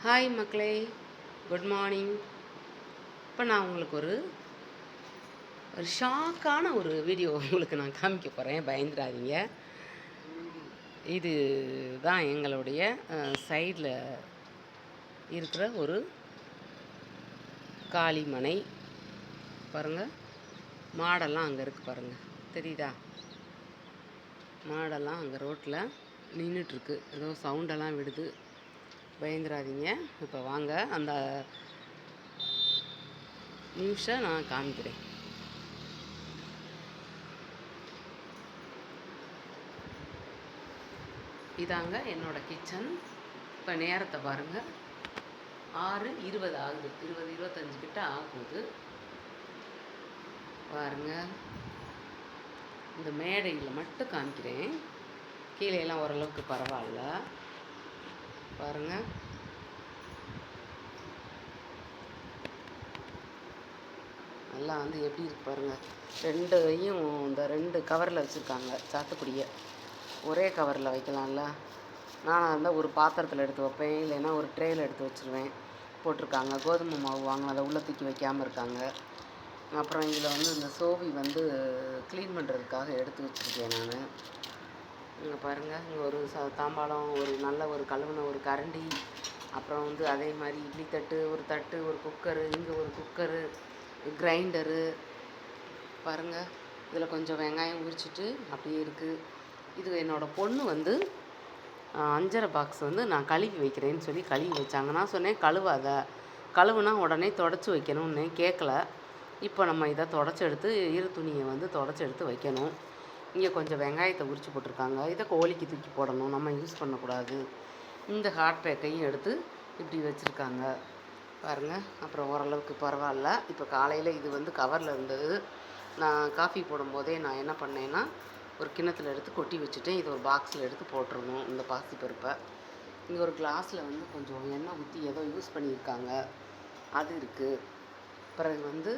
Hi மக்களே, good morning. இப்போ நான் உங்களுக்கு ஒரு ஒரு ஷாக்கான ஒரு வீடியோ உங்களுக்கு நான் காமிக்க போகிறேன், பயந்துடாதீங்க. இது தான் எங்களுடைய சைடில் இருக்கிற ஒரு காளிமனை. பாருங்கள், மாடெல்லாம் அங்கே இருக்குது பாருங்கள், தெரியுதா? மாடெல்லாம் அங்கே ரோட்டில் நின்றுட்டுருக்கு, ஏதோ சவுண்டெல்லாம் விடுது, பயந்துடாதீங்க. இப்போ வாங்க அந்த நியூஸை நான் காமிக்கிறேன். இதாங்க என்னோடய கிச்சன். இப்போ நேரத்தை பாருங்கள், 6:20 ஆகுது, 20-25 கிட்ட ஆகுது பாருங்கள். இந்த மேடையில் மட்டும் காமிக்கிறேன், கீழே எல்லாம் ஓரளவுக்கு பரவாயில்ல பாருங்கள். நல்லா வந்து எப்படி இருக்கு பாருங்கள். ரெண்டையும் இந்த 2 கவரில் வச்சுருக்காங்க, சாத்துக்குடியை ஒரே கவரில் வைக்கலாம்ல. நானாக இருந்தால் ஒரு பாத்திரத்தில் எடுத்து வைப்பேன், இல்லைன்னா ஒரு ட்ரேயில் எடுத்து வச்சுருவேன். போட்டிருக்காங்க கோதுமை மாவு வாங்க, அதை உள்ளே தூக்கி வைக்காமல் இருக்காங்க. அப்புறம் இதில் வந்து இந்த சோவி வந்து க்ளீன் பண்ணுறதுக்காக எடுத்து வச்சுருக்கேன் நான். இங்கே பாருங்கள், இங்கே ஒரு தாம்பாளம், ஒரு நல்ல ஒரு கழுவுன ஒரு கரண்டி, அப்புறம் வந்து அதே மாதிரி இட்லி தட்டு, ஒரு தட்டு, ஒரு குக்கரு, இங்கே ஒரு குக்கரு, கிரைண்டரு பாருங்கள். இதில் கொஞ்சம் வெங்காயம் உரிச்சிட்டு அப்படியே இருக்குது. இது என்னோடய பொண்ணு வந்து அஞ்சரை பாக்ஸ் வந்து நான் கழுவி வைக்கிறேன்னு சொல்லி கழுவி வச்சாங்க. நான் சொன்னேன் கழுவாத, கழுவுனா உடனே தொடச்சி வைக்கணும்னு. கேட்கல. இப்போ நம்ம இதை தொடச்சி எடுத்து ஈர துணியை வந்து தொடச்சி எடுத்து வைக்கணும். இங்கே கொஞ்சம் வெங்காயத்தை உரித்து போட்டிருக்காங்க, இதை கோழிக்கு தூக்கி போடணும், நம்ம யூஸ் பண்ணக்கூடாது. இந்த ஹாட் பேக்கையும் எடுத்து இப்படி வச்சுருக்காங்க பாருங்கள். அப்புறம் ஓரளவுக்கு பரவாயில்ல. இப்போ காலையில் இது வந்து கவரில் இருந்தது. நான் காஃபி போடும்போதே நான் என்ன பண்ணேன்னா, ஒரு கிண்ணத்தில் எடுத்து கொட்டி வச்சுட்டேன். இது ஒரு பாக்ஸில் எடுத்து போட்டுருணும் இந்த பாசிப்பருப்பை. இங்கே ஒரு கிளாஸில் வந்து கொஞ்சம் எண்ணெய் ஊற்றி ஏதோ யூஸ் பண்ணியிருக்காங்க, அது இருக்குது. பிறகு வந்து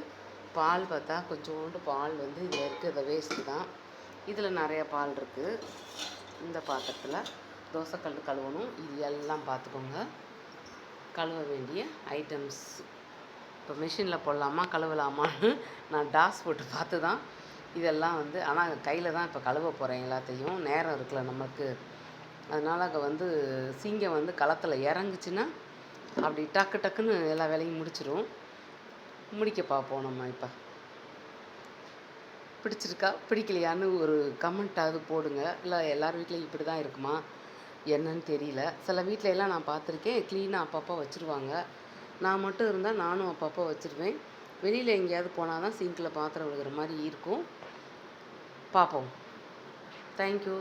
பால் பார்த்தா கொஞ்சோண்டு பால் வந்து இதில் இருக்குது, அதை வேஸ்ட்டு தான். இதில் நிறைய பால் இருக்குது. இந்த பாத்திரத்தில் தோசைக்கல் கழுவணும். இது எல்லாம் பார்த்துக்கோங்க, கழுவ வேண்டிய ஐட்டம்ஸ். இப்போ மிஷினில் போடலாமா கழுவலாமான்னு நான் டாஸ் போட்டு பார்த்து தான் இதெல்லாம் வந்து, ஆனால் கையில் தான் இப்போ கழுவ போகிறேன் எல்லாத்தையும். நேரம் இருக்குல்ல நமக்கு, அதனால் அங்கே வந்து சிங்கம் வந்து களத்தில் இறங்குச்சின்னா அப்படி டக்கு டக்குன்னு எல்லா வேலையும் முடிச்சிடும். முடிக்க பார்ப்போம் நம்ம. இப்போ பிடிச்சிருக்கா பிடிக்கலையான்னு ஒரு கமெண்ட்டாவது போடுங்க. இல்லை எல்லார் வீட்லேயும் இப்படி தான் இருக்குமா என்னன்னு தெரியல. சில வீட்டில எல்லாம் நான் பார்த்துருக்கேன், க்ளீனாக அப்பப்போ வச்சுருவாங்க. நான் மட்டும் இருந்தால் நானும் அப்பப்போ வச்சுருவேன். வெளியில் எங்கேயாவது போனால் தான் சிங்கில் பாத்திரம் விழுகிற மாதிரி இருக்கும். பார்ப்போம். தேங்க்யூ.